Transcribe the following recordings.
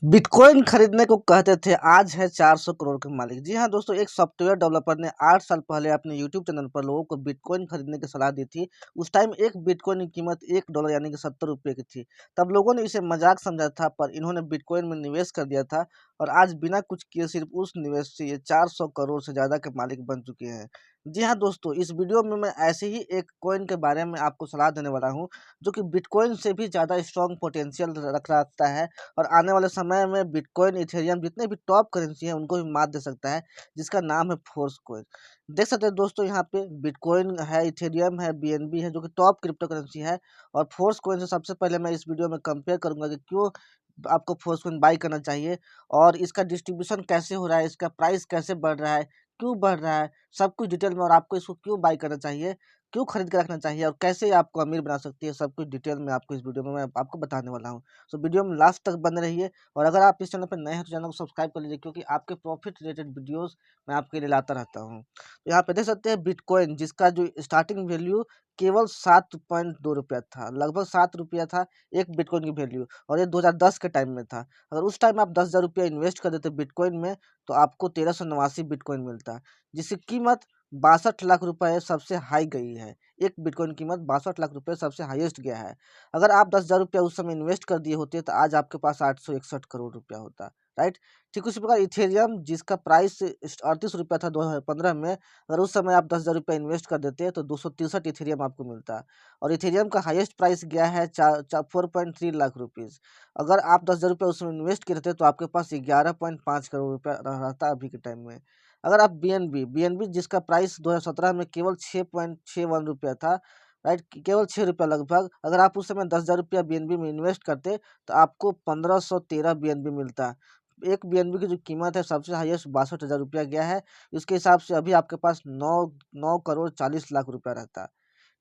Bitcoin खरीदने को कहते थे, आज है 400 करोड़ के मालिक। जी हाँ दोस्तों, एक सॉफ्टवेयर डेवलपर ने 8 साल पहले अपने यूट्यूब चैनल पर लोगों को बिटकॉइन खरीदने की सलाह दी थी। उस टाइम एक बिटकॉइन की कीमत $1 यानी कि 70 रुपये की थी। तब लोगों ने इसे मजाक समझा था, पर इन्होंने बिटकॉइन में निवेश कर दिया था और आज बिना कुछ किए सिर्फ उस निवेश से ये 400 करोड़ से ज़्यादा के मालिक बन चुके हैं। जी हाँ दोस्तों, इस वीडियो में मैं ऐसे ही एक कॉइन के बारे में आपको सलाह देने वाला हूँ, जो कि बिटकॉइन से भी ज़्यादा स्ट्रॉन्ग पोटेंशियल रखता है और आने वाले समय में बिटकॉइन, इथेरियम जितने भी टॉप करेंसी हैं उनको भी मात दे सकता है, जिसका नाम है फोर्स कॉइन। देख सकते हैं दोस्तों, यहाँ पे बिटकॉइन है, इथेरियम है, बीएनबी है, जो कि टॉप क्रिप्टो करेंसी है। और फोर्स कॉइन से सबसे पहले मैं इस वीडियो में कंपेयर करूंगा कि क्यों आपको फोर्स कॉइन बाई करना चाहिए और इसका डिस्ट्रीब्यूशन कैसे हो रहा है, इसका प्राइस कैसे बढ़ रहा है, क्यों बढ़ रहा है, सब कुछ डिटेल में, और आपको इसको क्यों बाई करना चाहिए, क्यों खरीद के रखना चाहिए और कैसे ये आपको अमीर बना सकती है, सब कुछ डिटेल में आपको इस वीडियो में मैं आपको बताने वाला हूँ। तो वीडियो में लास्ट तक बने रहिए और अगर आप इस चैनल पर नए हैं तो चैनल को सब्सक्राइब कर लीजिए, क्योंकि आपके प्रॉफिट रिलेटेड वीडियोस मैं आपके लिए लाता रहता हूँ। तो यहाँ पे देख सकते हैं बिटकॉइन, जिसका जो स्टार्टिंग वैल्यू केवल 7.2 रुपया था, लगभग 7 रुपया था एक बिटकॉइन की वैल्यू, और ये 2010 के टाइम में था। अगर उस टाइम आप 10,000 रुपया इन्वेस्ट कर देते बिटकॉइन में तो आपको 1389 बिटकॉइन मिलता, जिसकी कीमत 62 लाख रुपए सबसे हाई गई है। एक बिटकॉइन कीमत 62 लाख रुपए सबसे हाईएस्ट गया है। अगर आप 10,000 रुपया उस समय इन्वेस्ट कर दिए होते तो आज आपके पास 861 करोड़ रुपया होता, राइट। ठीक उसी प्रकार इथेरियम, जिसका प्राइस 38 रुपया था 2015 में, अगर उस समय आप 10,000 रुपया इन्वेस्ट कर देते तो 263 इथेरियम आपको मिलता। और इथेरियम का हाईएस्ट प्राइस गया है 4.3 लाख रुपीज़। अगर आप 10,000 रुपया उसमें इन्वेस्ट करते तो आपके पास 11.5 करोड़ रुपया रहता अभी के टाइम में। अगर आप बीएनबी जिसका प्राइस 2017 में केवल 6.61 रुपया था, राइट, केवल 6 रुपया लगभग, अगर आप उस समय 10,000 रुपया बीएनबी में इन्वेस्ट करते तो आपको 1513 बीएनबी मिलता। एक बीएनबी की जो कीमत है सबसे हाईएस्ट 62,000 रुपया गया है। इसके हिसाब से अभी आपके पास 9 करोड़ 40 लाख रुपया रहता।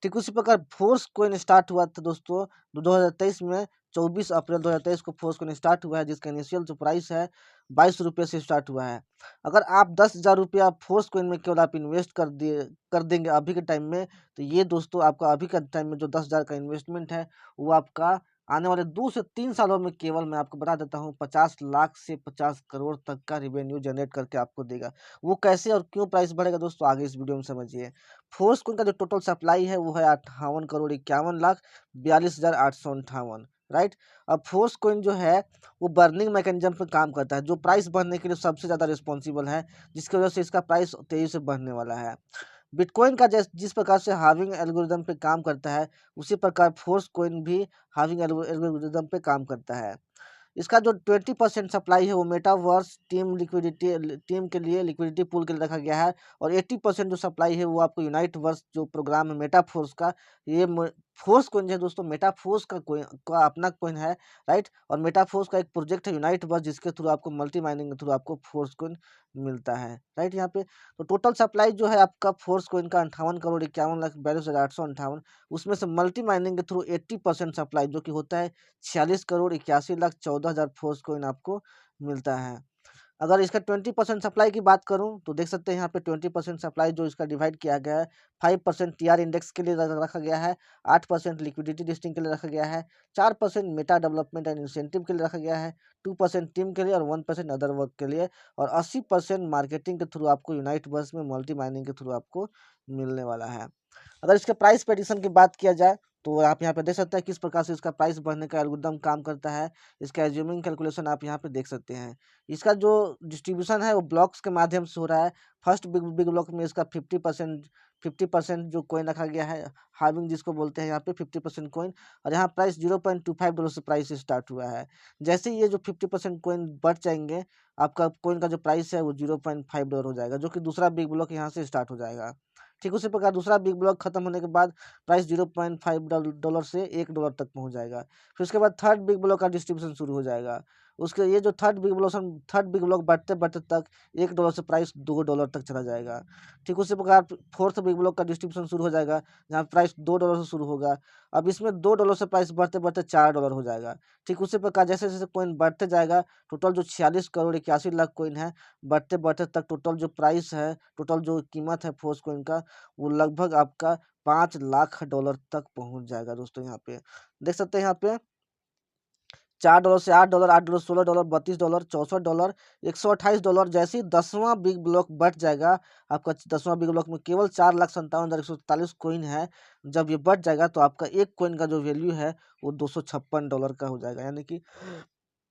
ठीक उसी प्रकार फोर्स कॉइन स्टार्ट हुआ था दोस्तों 2023 में। 24 अप्रैल 2023 को फोर्स कॉइन स्टार्ट हुआ है, जिसका इनिशियल जो प्राइस है 22 रुपये से स्टार्ट हुआ है। अगर आप 10,000 रुपया फोर्स कॉइन में केवल आप इन्वेस्ट कर देंगे अभी के टाइम में, तो ये दोस्तों आपका अभी का टाइम में जो 10,000 का इन्वेस्टमेंट है वो आपका आने वाले 2 से 3 सालों में, केवल मैं आपको बता देता हूँ, 50 लाख से 50 करोड़ तक का रिवेन्यू जनरेट करके आपको देगा। वो कैसे और क्यों प्राइस बढ़ेगा दोस्तों, आगे इस वीडियो में समझिए। फोर्स कॉइन का जो टोटल सप्लाई है वो है 58 करोड़ 51 लाख 42,858, राइट। अब फोर्स कॉइन जो है वो बर्निंग मैकेनिज्म पर काम करता है, जो प्राइस बढ़ने के लिए सबसे ज़्यादा रिस्पॉन्सिबल है, जिसकी वजह से इसका प्राइस तेजी से बढ़ने वाला है। बिटकॉइन का जिस प्रकार से हार्विंग एल्गोरिदम पे काम करता है, उसी प्रकार फोर्स कॉइन भी हार्विंग एल्गोरिदम पे काम करता है। इसका जो 20% सप्लाई है वो मेटावर्स टीम के लिए लिक्विडिटी पूल के लिए रखा गया है। और 80% जो सप्लाई है वो आपको यूनाइट वर्स जो प्रोग्राम है मेटाफोर्स का, ये फोर्स कॉइन है दोस्तों, मेटाफोर्स का कोइन का अपना कॉइन है, राइट। और मेटाफोर्स का एक प्रोजेक्ट है यूनाइट वर्स, जिसके थ्रू आपको मल्टी माइनिंग के थ्रू आपको फोर्स कॉइन मिलता है, राइट। यहाँ पे तो टोटल सप्लाई जो है आपका फोर्स कॉइन का 58 करोड़ 51 लाख 42,858, उसमें से मल्टी माइनिंग के थ्रू 80% सप्लाई जो कि होता है 46 करोड़ 81 लाख 14,000 फोर्स कॉइन आपको मिलता है। अगर इसका 20% सप्लाई की बात करूं तो देख सकते हैं यहाँ पे 20% सप्लाई जो इसका डिवाइड किया गया है, 5% टीआर इंडेक्स के लिए रखा गया है, 8% लिक्विडिटी लिस्टिंग के लिए रखा गया है, 4% मेटा डेवलपमेंट एंड इंसेंटिव के लिए रखा गया है, 2% टीम के लिए और 1% अदर वर्क के लिए, और 80% मार्केटिंग के थ्रू आपको यूनाइट बस में मल्टी माइनिंग के थ्रू आपको मिलने वाला है। अगर इसके प्राइस प्रेडिक्शन की बात किया जाए तो आप यहाँ पे देख सकते हैं किस प्रकार से इसका प्राइस बढ़ने का एल्गोरिदम काम करता है। इसका एज्यूमिंग कैलकुलेशन आप यहाँ पे देख सकते हैं। इसका जो डिस्ट्रीब्यूशन है वो ब्लॉक्स के माध्यम से हो रहा है। फर्स्ट बिग बिग ब्लॉक में इसका 50% जो कॉइन रखा गया है, हार्विंग जिसको बोलते हैं यहाँ पे 50% कॉइन, और यहाँ प्राइस $0.25 से प्राइस स्टार्ट हुआ है। जैसे ही ये जो 50% कॉइन बढ़ जाएंगे, आपका कॉइन का जो प्राइस है वो $0.5 हो जाएगा, जो कि दूसरा बिग ब्लॉक यहाँ से स्टार्ट हो जाएगा। ठीक उसी प्रकार दूसरा बिग ब्लॉक खत्म होने के बाद प्राइस $0.5 से $1 तक पहुंच जाएगा। फिर उसके बाद थर्ड बिग ब्लॉक का डिस्ट्रीब्यूशन शुरू हो जाएगा। उसके ये जो थर्ड बिग ब्लॉक बढ़ते बढ़ते तक $1 से प्राइस $2 तक चला जाएगा। ठीक उसी प्रकार फोर्थ बिग ब्लॉक का डिस्ट्रीब्यूशन शुरू हो जाएगा, जहाँ प्राइस $2 से शुरू होगा। अब इसमें $2 से प्राइस बढ़ते बढ़ते $4 हो जाएगा। ठीक उसी प्रकार जैसे जैसे कॉइन बढ़ते जाएगा, टोटल जो 46 करोड़ 81 लाख कॉइन है, बढ़ते बढ़ते तक टोटल जो प्राइस है, टोटल जो कीमत है फोर्स कॉइन का, वो लगभग आपका $5 लाख तक पहुंच जाएगा दोस्तों। यहाँ पे देख सकते हैं यहाँ पे $4 से $8, $8 $16, $32, $64, $128। जैसे ही 10वां बिग ब्लॉक बढ़ जाएगा, आपका 10वां बिग ब्लॉक में केवल 4,57,147 कॉइन है। जब ये बढ़ जाएगा तो आपका एक कॉइन का जो वैल्यू है वो $256 का हो जाएगा, यानी कि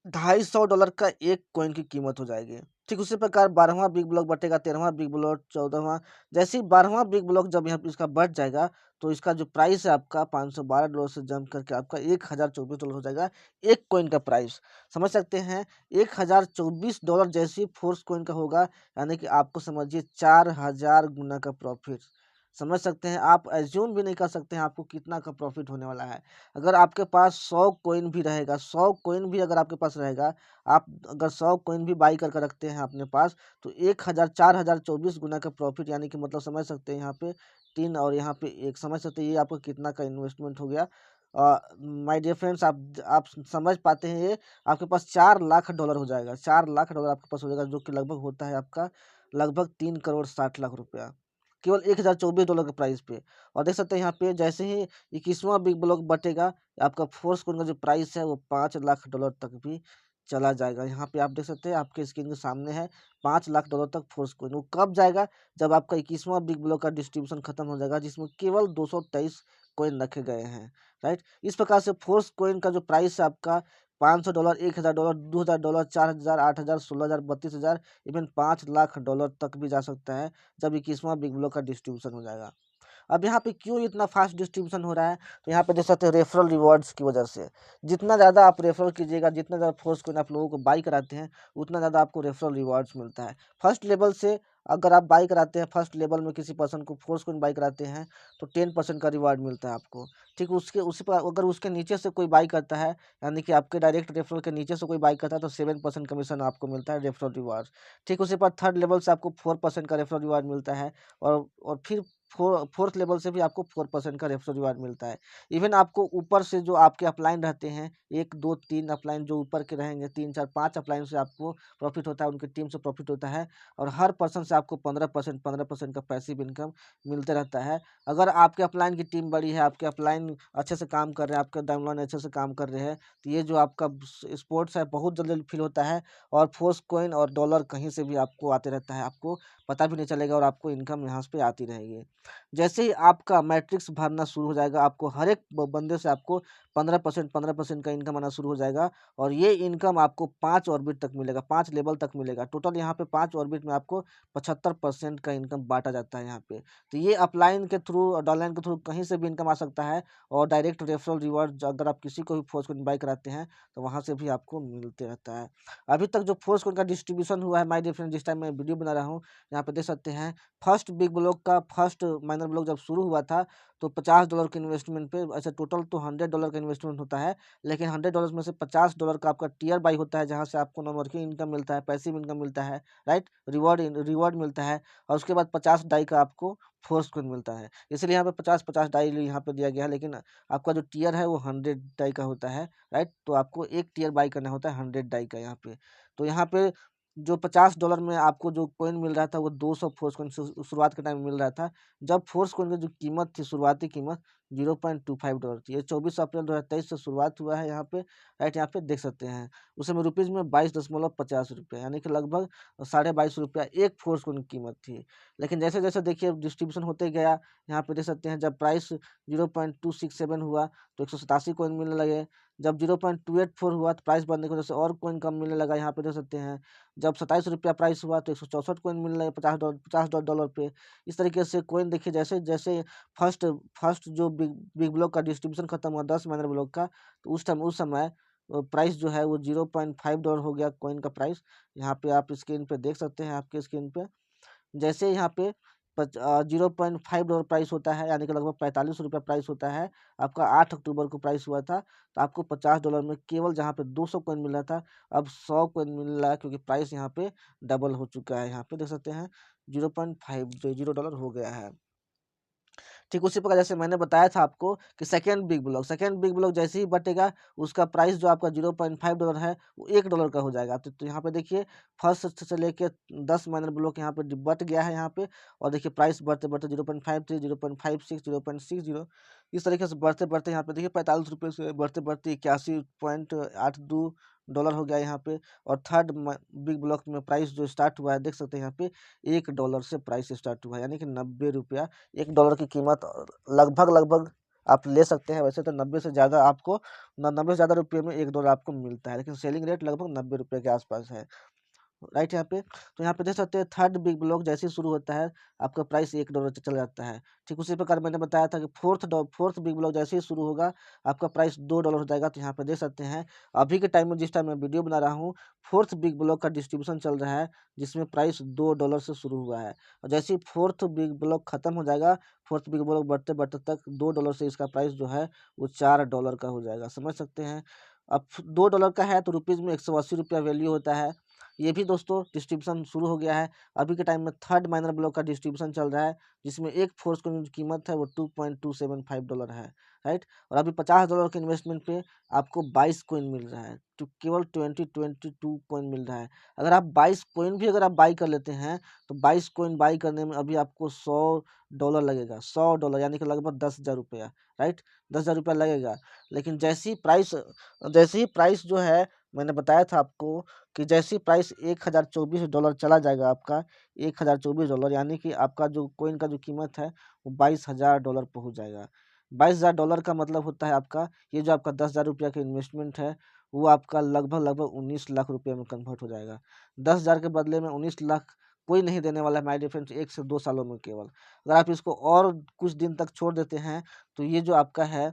$250 का एक कॉइन की कीमत हो जाएगी। ठीक उसी प्रकार 12वां बिग ब्लॉक बटेगा, 13वां बिग ब्लॉक, 14वां। जैसे ही 12वां बिग ब्लॉक जब यहाँ पे इसका बढ़ जाएगा तो इसका जो प्राइस है आपका $512 से जंप करके आपका $1024 हो जाएगा, एक कॉइन का प्राइस। समझ सकते हैं, $1024 जैसे ही फोर्स कॉइन का होगा, यानी कि आपको समझिए 4000 गुना का प्रॉफिट। समझ सकते हैं, आप एज्यूम भी नहीं कर सकते हैं आपको कितना का प्रॉफिट होने वाला है। अगर आपके पास 100 कॉइन भी रहेगा, 100 कॉइन भी अगर आपके पास रहेगा, आप अगर 100 कॉइन भी बाई कर रखते हैं अपने पास, तो 1000 4024 गुना का प्रॉफिट, यानी कि मतलब समझ सकते हैं यहाँ पे 3 और यहाँ पे 1, समझ सकते हैं ये आपका कितना का इन्वेस्टमेंट हो गया। माय डियर फ्रेंड्स, आप समझ पाते हैं, ये आपके पास $4 लाख हो जाएगा, $4 लाख आपके पास हो जाएगा, जो कि लगभग होता है आपका लगभग 3,60,00,000 रुपया, केवल $1024 के प्राइस पे। और देख सकते हैं यहाँ पे जैसे ही 21वां बिग ब्लॉक बटेगा, आपका फोर्स कॉइन का जो प्राइस है वो $5 लाख तक भी चला जाएगा। यहाँ पे आप देख सकते हैं, आपके स्क्रीन के सामने है, $5 लाख तक फोर्स कॉइन। वो कब जाएगा? जब आपका 21वां बिग ब्लॉक का डिस्ट्रीब्यूशन खत्म हो जाएगा, जिसमें केवल 223 कॉइन रखे गए हैं, राइट। इस प्रकार से फोर्स कॉइन का जो प्राइस है आपका $500, $1000, $2000, 4000, 8000, 16000, 32000, इवन $5 लाख तक भी जा सकता है, जब 21वां बिग ब्लॉक का डिस्ट्रीब्यूशन हो जाएगा। अब यहाँ पे क्यों इतना फास्ट डिस्ट्रीब्यूशन हो रहा है? तो यहाँ पे देख सकते हैं रेफरल रिवॉर्ड्स की वजह से। जितना ज़्यादा आप रेफरल कीजिएगा, जितना ज़्यादा फोर्स कॉइन आप लोगों को बाई कराते हैं, उतना ज़्यादा आपको रेफरल रिवॉर्ड्स मिलता है। फर्स्ट लेवल से अगर आप बाई कराते हैं, फर्स्ट लेवल में किसी पर्सन को फोर्स कॉइन बाई कराते हैं, तो 10% का रिवार्ड मिलता है आपको। ठीक उसके उसी पर अगर उसके नीचे से कोई बाई करता है, यानी कि आपके डायरेक्ट रेफरल के नीचे से कोई बाई करता है, तो 7% कमीशन आपको मिलता है रेफरल रिवार्ड। ठीक उसी पर थर्ड लेवल से आपको 4% का रेफरल रिवार्ड मिलता है, और फिर फोर्थ लेवल से भी आपको 4% का रेफरल रिवार्ड मिलता है। इवन आपको ऊपर से जो आपके अपलाइन रहते हैं, 1 2 3 अपलाइन जो ऊपर के रहेंगे, 3 4 5 अपलाइन से आपको प्रॉफिट होता है, उनकी टीम से प्रॉफिट होता है, और हर पर्सन से आपको 15% का पैसिव इनकम मिलते रहता है। अगर आपके अपलाइन की टीम बड़ी है, आपके अपलाइन अच्छे से काम कर रहे हैं, आपके डाउनलाइन अच्छे से काम कर रहे हैं, तो ये जो आपका स्पोर्ट्स है बहुत जल्दी फिल होता है, और फोर्स कॉइन और डॉलर कहीं से भी आपको आते रहता है, आपको पता भी नहीं चलेगा, और आपको इनकम यहाँ पे आती रहेगी। जैसे ही आपका मैट्रिक्स भरना शुरू हो जाएगा, आपको हर एक बंदे से आपको 15% का इनकम आना शुरू हो जाएगा, और ये इनकम आपको 5 ऑर्बिट तक मिलेगा, 5 लेवल तक मिलेगा। टोटल यहाँ पे 5 ऑर्बिट में आपको 75% का इनकम बांटा जाता है यहाँ पे। तो ये अपलाइन के थ्रू और डाउनलाइन के थ्रू कहीं से भी इनकम आ सकता है, और डायरेक्ट रेफरल रिवार्ड अगर आप किसी को भी फोर्स को बाई कराते हैं, तो वहाँ से भी आपको मिलते रहता है। अभी तक जो फोर्स कोड का डिस्ट्रीब्यूशन हुआ है, माय डियर फ्रेंड, जिस टाइम मैं वीडियो बना रहा हूँ, यहाँ पे देख सकते हैं, फर्स्ट बिग ब्लॉक का फर्स्ट माइनर ब्लॉक जब शुरू हुआ था, तो $50 के इन्वेस्टमेंट पे, ऐसे टोटल तो $100 का इन्वेस्टमेंट होता है, लेकिन $100 में से $50 का आपका टियर बाई होता है, जहाँ से आपको नॉन वर्किंग इनकम मिलता है, पैसिव इनकम मिलता है, राइट, रिवॉर्ड मिलता है, और उसके बाद 50 डाई का आपको फोर्स कोड मिलता है। इसलिए यहाँ पे 50-50 डाई यहाँ पे दिया गया है, लेकिन आपका जो टियर है वो 100 डाई का होता है, राइट। तो आपको एक टियर बाई करना होता है 100 डाई का यहाँ पे। तो यहाँ पे जो $50 में आपको जो कॉइन मिल रहा था, वो 200 फोर्स कॉइन शुरुआत के टाइम में मिल रहा था, जब फोर्स कॉइन की जो कीमत थी, शुरुआती कीमत $0.25 थी। ये 24 अप्रैल 2023 से शुरुआत हुआ है यहाँ पे, राइट, यहाँ पे देख सकते हैं। उस समय रुपीज़ में 22.50 रुपये, यानी कि लगभग ₹22.5 एक फोर्स कॉइन की कीमत थी। लेकिन जैसे जैसे देखिए डिस्ट्रीब्यूशन होते गया, यहाँ पे देख सकते हैं, जब प्राइस 0.267 हुआ तो 187 कॉइन मिलने लगे। जब 0.284 हुआ तो प्राइस बढ़ने की वजह से और कॉइन कम मिलने लगा, यहाँ पे देख सकते हैं। जब ₹27 प्राइस हुआ तो 164 कॉइन मिलने लगे, $50 पे। इस तरीके से कॉइन देखिए, जैसे जैसे फर्स्ट फर्स्ट जो बिग बिग ब्लॉक का डिस्ट्रीब्यूशन खत्म हुआ, 10 माइनर ब्लॉक का, तो उस समय प्राइस जो है वो $0.5 हो गया कॉइन का प्राइस। यहाँ पे आप स्क्रीन पे देख सकते हैं, आपके स्क्रीन पे जैसे यहाँ पे $0.5 प्राइस होता है, यानी कि लगभग ₹45 प्राइस होता है। आपका 8 अक्टूबर को प्राइस हुआ था, तो आपको $50 में केवल जहाँ पे 200 कॉइन मिल रहा था, अब 100 कॉइन मिल रहा है, क्योंकि प्राइस यहाँ पे डबल हो चुका है। यहाँ पे देख सकते हैं, $0.50 हो गया है। ठीक उसी प्रकार जैसे मैंने बताया था आपको कि सेकेंड बिग ब्लॉक जैसे ही बटेगा उसका प्राइस जो आपका $0.5 है वो $1 का हो जाएगा। तो यहाँ पे देखिए फर्स्ट से लेके 10 माइनर ब्लॉक यहाँ पे बट गया है यहाँ पे, और देखिए प्राइस बढ़ते बढ़ते 0.53, 0.56, 0.60 इस तरीके से बढ़ते बढ़ते यहाँ पे देखिए ₹45 से बढ़ते बढ़ते 81.82 डॉलर हो गया यहाँ पे। और थर्ड बिग ब्लॉक में प्राइस जो स्टार्ट हुआ है देख सकते हैं यहाँ पे $1 से प्राइस स्टार्ट हुआ है, यानी कि ₹90 $1 की कीमत लगभग लगभग आप ले सकते हैं। वैसे तो 90 से ज़्यादा आपको 90 से ज़्यादा रुपये में $1 आपको मिलता है, लेकिन सेलिंग रेट लगभग ₹90 के आसपास है। राइट यहाँ पे तो यहाँ पे देख सकते हैं थर्ड बिग ब्लॉक जैसे ही शुरू होता है आपका प्राइस $1 से चला जाता है। ठीक उसी प्रकार मैंने बताया था कि फोर्थ बिग ब्लॉक जैसे ही शुरू होगा आपका प्राइस $2 हो जाएगा। तो यहाँ पे देख सकते हैं अभी के टाइम में जिस टाइम मैं वीडियो बना रहा हूँ फोर्थ बिग ब्लॉक का डिस्ट्रीब्यूशन चल रहा है जिसमें प्राइस $2 से शुरू हुआ है, और जैसे ही फोर्थ बिग ब्लॉक खत्म हो जाएगा फोर्थ बिग ब्लॉक बढ़ते बढ़ते तक $2 से इसका प्राइस जो है वो $4 का हो जाएगा। समझ सकते हैं। अब $2 का है तो रुपीज़ में ₹180 वैल्यू होता है। ये भी दोस्तों डिस्ट्रीब्यूशन शुरू हो गया है। अभी के टाइम में थर्ड माइनर ब्लॉक का डिस्ट्रीब्यूशन चल रहा है जिसमें एक फोर्स की जो कीमत है वो $2.275 है। राइट, और अभी $50 के इन्वेस्टमेंट पे आपको 22 कॉइन मिल रहा है, तो केवल 22 कॉइन मिल रहा है। अगर आप 22 कॉइन भी अगर आप बाई कर लेते हैं तो 22 कॉइन बाई करने में अभी आपको $100 लगेगा। $100 यानी कि लगभग 10,000 रुपया। राइट, 10,000 रुपया लगेगा। लेकिन जैसे ही प्राइस जो है मैंने बताया था आपको कि जैसे ही प्राइस $1024 चला जाएगा आपका $1024, यानी कि आपका जो कॉइन का जो कीमत है वो $22,000 पहुंच जाएगा। $22,000 का मतलब होता है आपका ये जो आपका $10,000 का इन्वेस्टमेंट है वो आपका लगभग लगभग 19 लाख रुपये में कन्वर्ट हो जाएगा। 10,000 के बदले में 19 लाख कोई नहीं देने वाला है, माय डियर फ्रेंड्स, 1 से 2 सालों में केवल। अगर आप इसको और कुछ दिन तक छोड़ देते हैं तो ये जो आपका है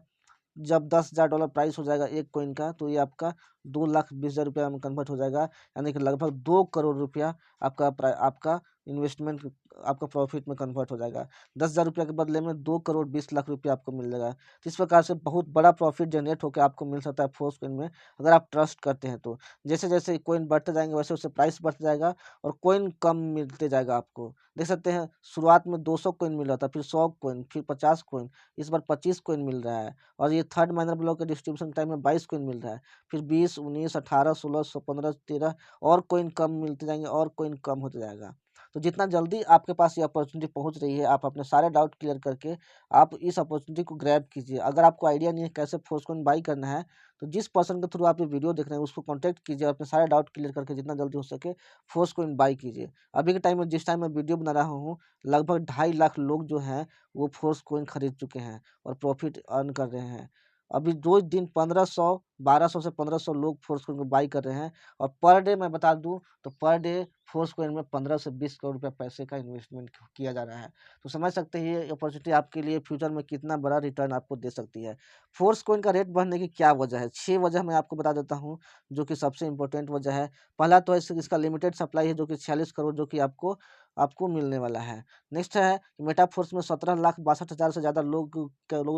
जब $10,000 प्राइस हो जाएगा एक कॉइन का तो ये आपका 2,20,000 में कन्वर्ट हो जाएगा, यानी कि लगभग 2 करोड़ रुपया आपका इन्वेस्टमेंट आपका प्रॉफिट में कन्वर्ट हो जाएगा। $10,000 के बदले में 2,20,00,000 आपको मिल जाएगा। तो इस प्रकार से बहुत बड़ा प्रॉफिट जनरेट होकर आपको मिल सकता है फोर्स कॉइन में, अगर आप ट्रस्ट करते हैं तो। जैसे जैसे कॉइन बढ़ते जाएंगे वैसे वैसे प्राइस बढ़ता जाएगा और कॉइन कम मिलते जाएगा आपको। देख सकते हैं शुरुआत में 200 कॉइन मिल रहा था, फिर 100 कॉइन, फिर 50 कॉइन, इस बार 25 कॉइन मिल रहा है। और ये थर्ड माइनर ब्लॉक के डिस्ट्रीब्यूशन टाइम में 22 कॉइन मिल रहा है, फिर 20, 19, 18, 16, 15, 13 और कॉइन कम मिलते जाएंगे और कॉइन कम होते जाएगा। तो जितना जल्दी आपके पास ये अपॉर्चुनिटी पहुंच रही है आप अपने सारे डाउट क्लियर करके आप इस अपॉर्चुनिटी को ग्रैब कीजिए। अगर आपको आइडिया नहीं है कैसे फोर्स कॉइन बाई करना है तो जिस पर्सन के थ्रू आप ये वीडियो देख रहे हैं उसको कॉन्टैक्ट कीजिए, अपने सारे डाउट क्लियर करके जितना जल्दी हो सके फोर्स कॉइन बाई कीजिए। अभी के टाइम में जिस टाइम मैं वीडियो बना रहा हूँ लगभग 2.5 लाख लोग जो हैं वो फोर्स कॉइन खरीद चुके हैं और प्रॉफिट अर्न कर रहे हैं। अभी रोज दिन 1200 से 1500 लोग फोर्स कॉइन को बाई कर रहे हैं, और पर डे मैं बता दूं तो पर डे फोर्स कॉइन में 15 से 20 करोड़ रुपया पैसे का इन्वेस्टमेंट किया जा रहा है। तो समझ सकते हैं ये अपॉर्चुनिटी आपके लिए फ्यूचर में कितना बड़ा रिटर्न आपको दे सकती है। फोर्स कॉइन का रेट बढ़ने की क्या वजह है? 6 वजह मैं आपको बता देता हूँ जो कि सबसे इंपॉर्टेंट वजह है। पहला तो है इसका लिमिटेड सप्लाई है जो कि 46 करोड़ जो कि आपको आपको मिलने वाला है। नेक्स्ट है कि मेटाफोर्स में 17,62,000 से ज़्यादा लोगों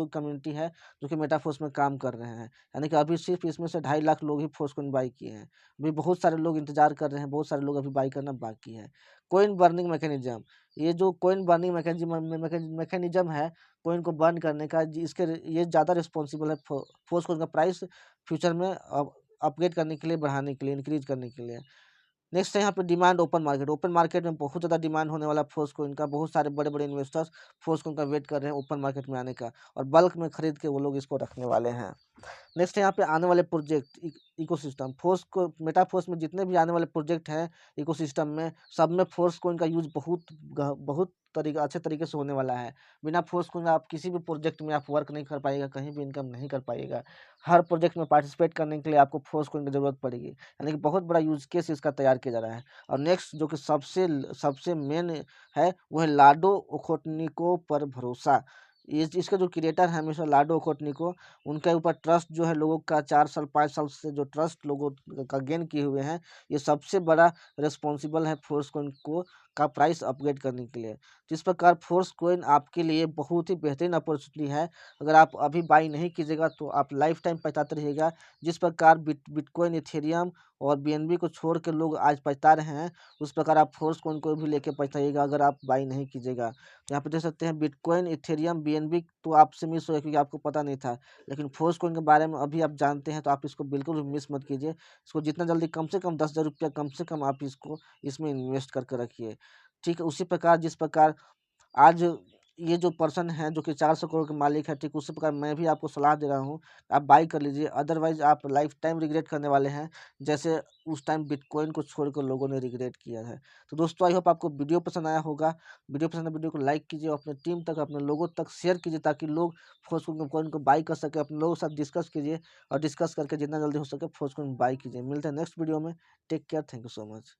की कम्युनिटी है जो कि मेटाफोर्स में काम कर रहे हैं, यानी कि अभी सिर्फ इसमें से 2.5 लाख लोग ही फोर्स कॉइन बाई किए हैं। अभी बहुत सारे लोग इंतजार कर रहे हैं, बहुत सारे लोग अभी बाई करना बाकी है। कॉइन बर्निंग मैकेनिज्म, ये जो कॉइन बर्निंग मैकेनिज्म है कॉइन को बर्न करने का इसके ये ज़्यादा रिस्पॉन्सिबल है फोर्स कॉइन का प्राइस फ्यूचर में अपग्रेड करने के लिए, बढ़ाने के लिए, इंक्रीज करने के लिए। नेक्स्ट है यहाँ पे डिमांड ओपन मार्केट में बहुत ज़्यादा डिमांड होने वाला फोर्स कॉइन का। बहुत सारे बड़े बड़े इन्वेस्टर्स फोर्स कॉइन का वेट कर रहे हैं ओपन मार्केट में आने का, और बल्क में खरीद के वो लोग इसको रखने वाले हैं। नेक्स्ट है यहाँ पे आने वाले प्रोजेक्ट इकोसिस्टम। फोर्स को मेटाफोर्स में जितने भी आने वाले प्रोजेक्ट हैं इकोसिस्टम में सब में फोर्स कॉइन का यूज बहुत अच्छे तरीके से होने वाला है। बिना फोर्स कॉइन आप किसी भी प्रोजेक्ट में आप वर्क नहीं कर पाएगा, कहीं भी इनकम नहीं कर पाएगा। हर प्रोजेक्ट में पार्टिसिपेट करने के लिए आपको फोर्स कॉइन की जरूरत पड़ेगी, यानी कि बहुत बड़ा यूज केस इसका तैयार किया जा रहा है। और नेक्स्ट जो कि सबसे सबसे मेन है वो है लाडो ओखोटनिको पर भरोसा। ये इसके जो क्रिएटर है मिस्टर लाडो ओखोटनिको, उनके ऊपर ट्रस्ट जो है लोगों का 4 साल 5 साल से जो ट्रस्ट लोगों का गेन किए हुए हैं, ये सबसे बड़ा रिस्पॉन्सिबल है फोर्स कॉइन को का प्राइस अपग्रेड करने के लिए। जिस प्रकार फोर्स कॉइन आपके लिए बहुत ही बेहतरीन अपॉर्चुनिटी है, अगर आप अभी बाई नहीं कीजिएगा तो आप लाइफ टाइम पछताते रहिएगा। जिस प्रकार बिटकॉइन, इथेरियम और बीएनबी को छोड़ के लोग आज पछता रहे हैं, उस प्रकार आप फोर्सकॉइन को भी लेके पछताइएगा अगर आप बाई नहीं कीजिएगा। यहाँ पे देख सकते हैं बिटकॉइन, इथेरियम, बीएनबी तो आपसे मिस हो गया क्योंकि आपको पता नहीं था, लेकिन फोर्सकॉइन के बारे में अभी आप जानते हैं तो आप इसको बिल्कुल भी मिस मत कीजिए। इसको जितना जल्दी कम से कम 10,000 रुपया कम से कम आप इसको इसमें इन्वेस्ट करके रखिए। ठीक है, उसी प्रकार जिस प्रकार आज ये जो पर्सन है जो कि 400 करोड़ के मालिक है, ठीक उसी प्रकार मैं भी आपको सलाह दे रहा हूँ, आप बाई कर लीजिए, अदरवाइज़ आप लाइफ टाइम रिग्रेट करने वाले हैं, जैसे उस टाइम बिटकॉइन को छोड़कर लोगों ने रिग्रेट किया है। तो दोस्तों आई होप आपको वीडियो पसंद आया होगा। वीडियो पसंद है वीडियो को लाइक कीजिए और अपने टीम तक, अपने लोगों तक शेयर कीजिए ताकि लोग फोर्सकॉइन को बाई कर सकें। अपने लोगों के साथ डिस्कस कीजिए और डिस्कस करके जितना जल्दी हो सके फोर्सकॉइन बाई कीजिए। मिलते हैं नेक्स्ट वीडियो में। Take care, thank you so much.